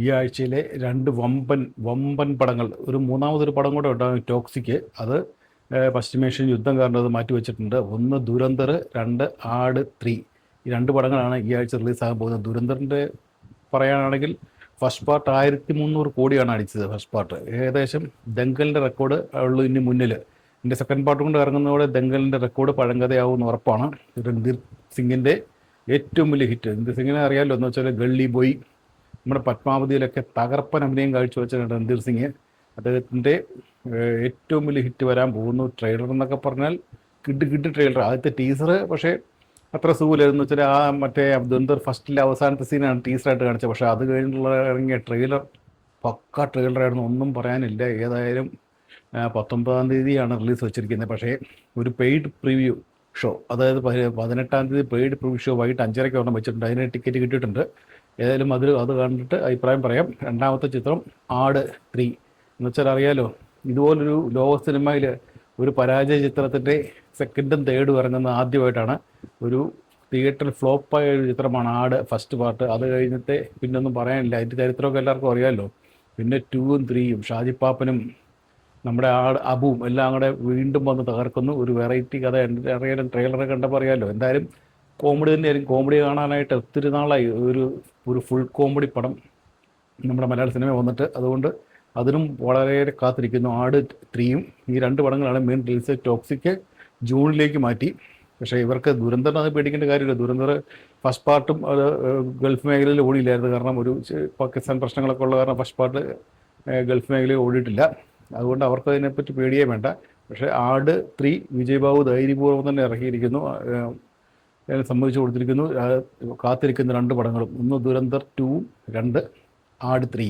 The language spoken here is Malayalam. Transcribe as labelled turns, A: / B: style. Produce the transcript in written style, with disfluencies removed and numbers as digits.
A: ഈ ആഴ്ചയിലെ രണ്ട് വമ്പൻ വമ്പൻ പടങ്ങൾ, ഒരു മൂന്നാമതൊരു പടം കൂടെ ഉണ്ടാകും, ടോക്സിക്. അത് പശ്ചിമേഷ്യൻ യുദ്ധം കാരണം അത് മാറ്റിവെച്ചിട്ടുണ്ട്. ഒന്ന് ദുരന്തർ, രണ്ട് ആട് 3. ഈ രണ്ട് പടങ്ങളാണ് ഈ ആഴ്ച റിലീസാകാൻ പോകുന്നത്. ദുരന്തറിൻ്റെ പറയുകയാണെങ്കിൽ ഫസ്റ്റ് പാർട്ട് 1300 കോടിയാണ് അടിച്ചത്. ഫസ്റ്റ് പാർട്ട് ഏകദേശം ദങ്കലിൻ്റെ റെക്കോർഡ് ഉള്ളു ഇനി മുന്നിൽ. ഇതിൻ്റെ സെക്കൻഡ് പാർട്ട് കൊണ്ട് ഇറങ്ങുന്നതോടെ ദങ്കലിൻ്റെ റെക്കോർഡ് പഴങ്കഥയാവുമെന്ന് ഉറപ്പാണ്. രൺധീർ സിംഗിൻ്റെ ഏറ്റവും വലിയ ഹിറ്റ്. രൺധീർ സിംഗിനെ അറിയാമല്ലോ, എന്ന് വെച്ചാൽ ഗള്ളി ബോയ്, നമ്മുടെ പത്മാവതിയിലൊക്കെ തകർപ്പൻ അഭിനയം കാഴ്ചവെച്ച രൺധീർ സിംഗ്. അദ്ദേഹത്തിൻ്റെ ഏറ്റവും വലിയ ഹിറ്റ് വരാൻ പോകുന്നു. ട്രെയിലർ എന്നൊക്കെ പറഞ്ഞാൽ കിഡ് ട്രെയിലർ. ആദ്യത്തെ ടീസർ പക്ഷേ അത്ര സുഖമില്ലായിരുന്നു. വെച്ചാൽ ആ മറ്റേ ദുരന്തർ ഫസ്റ്റിലെ അവസാനത്തെ സീനാണ് ടീസറായിട്ട് കാണിച്ചത്. പക്ഷേ അത് കഴിഞ്ഞുള്ള ഇറങ്ങിയ ട്രെയിലർ പക്ക ട്രെയിലറായിരുന്നു, ഒന്നും പറയാനില്ല. ഏതായാലും 19-ാം തീയതിയാണ് റിലീസ് വെച്ചിരിക്കുന്നത്. പക്ഷേ ഒരു പെയ്ഡ് പ്രിവ്യൂ ഷോ, അതായത് 18-ാം തീയതി പെയ്ഡ് പ്രിവ്യൂ ഷോ വൈകിട്ട് 5:30 ഒരെണ്ണം വെച്ചിട്ടുണ്ട്. അതിന് ടിക്കറ്റ് കിട്ടിയിട്ടുണ്ട്. ഏതായാലും അത് കണ്ടിട്ട് അഭിപ്രായം പറയാം. രണ്ടാമത്തെ ചിത്രം ആട് 3 എന്ന് വെച്ചാൽ അറിയാലോ, ഇതുപോലൊരു ലോക സിനിമയിൽ ഒരു പരാജയ ചിത്രത്തിൻ്റെ സെക്കൻഡും തേർഡും ഇറങ്ങുന്ന ആദ്യമായിട്ടാണ്. ഒരു തിയേറ്ററിൽ ഫ്ലോപ്പായ ഒരു ചിത്രമാണ് ആട് ഫസ്റ്റ് പാർട്ട്. അത് കഴിഞ്ഞിട്ട് പിന്നൊന്നും പറയാനില്ല. അതിൻ്റെ ചരിത്രമൊക്കെ എല്ലാവർക്കും അറിയാമല്ലോ. പിന്നെ 2ഉം 3യും ഷാജിപ്പാപ്പനും നമ്മുടെ അബുവും എല്ലാം കൂടെ വീണ്ടും വന്ന് തകർക്കുന്നു. ഒരു വെറൈറ്റി കഥ. അറിയാലും ട്രെയിലർ കണ്ടപ്പോൾ അറിയാമല്ലോ. എന്തായാലും കോമഡി തന്നെയായിരിക്കും. കോമഡി കാണാനായിട്ട് ഒത്തിരി നാളായി ഒരു ഫുൾ കോമഡി പടം നമ്മുടെ മലയാള സിനിമ വന്നിട്ട്. അതുകൊണ്ട് അതിനും വളരെയേറെ കാത്തിരിക്കുന്നു. ആട് 3യും ഈ രണ്ട് പടങ്ങളാണ് മെയിൻ റിലീസ്. ടോക്സിക് ജൂണിലേക്ക് മാറ്റി. പക്ഷേ ഇവർക്ക് ദുരന്തം അത് പേടിക്കേണ്ട കാര്യമില്ല. ദുരന്തർ ഫസ്റ്റ് പാർട്ടും അത് ഗൾഫ് മേഖലയിൽ ഓടിയില്ലായിരുന്നു. കാരണം ഒരു പാകിസ്ഥാൻ പ്രശ്നങ്ങളൊക്കെ ഉള്ള കാരണം ഫസ്റ്റ് പാർട്ട് ഗൾഫ് മേഖലയിൽ ഓടിയിട്ടില്ല. അതുകൊണ്ട് അവർക്ക് അതിനെപ്പറ്റി പേടിയേ വേണ്ട. പക്ഷേ ആട് 3 വിജയ് ബാബു ധൈര്യപൂർവ്വം തന്നെ ഇറക്കിയിരിക്കുന്നു, സമ്മതിച്ചു കൊടുത്തിരിക്കുന്നു. കാത്തിരിക്കുന്ന രണ്ട് പടങ്ങളും, ഒന്ന് ദുരന്തർ 2, രണ്ട് ആട് 3.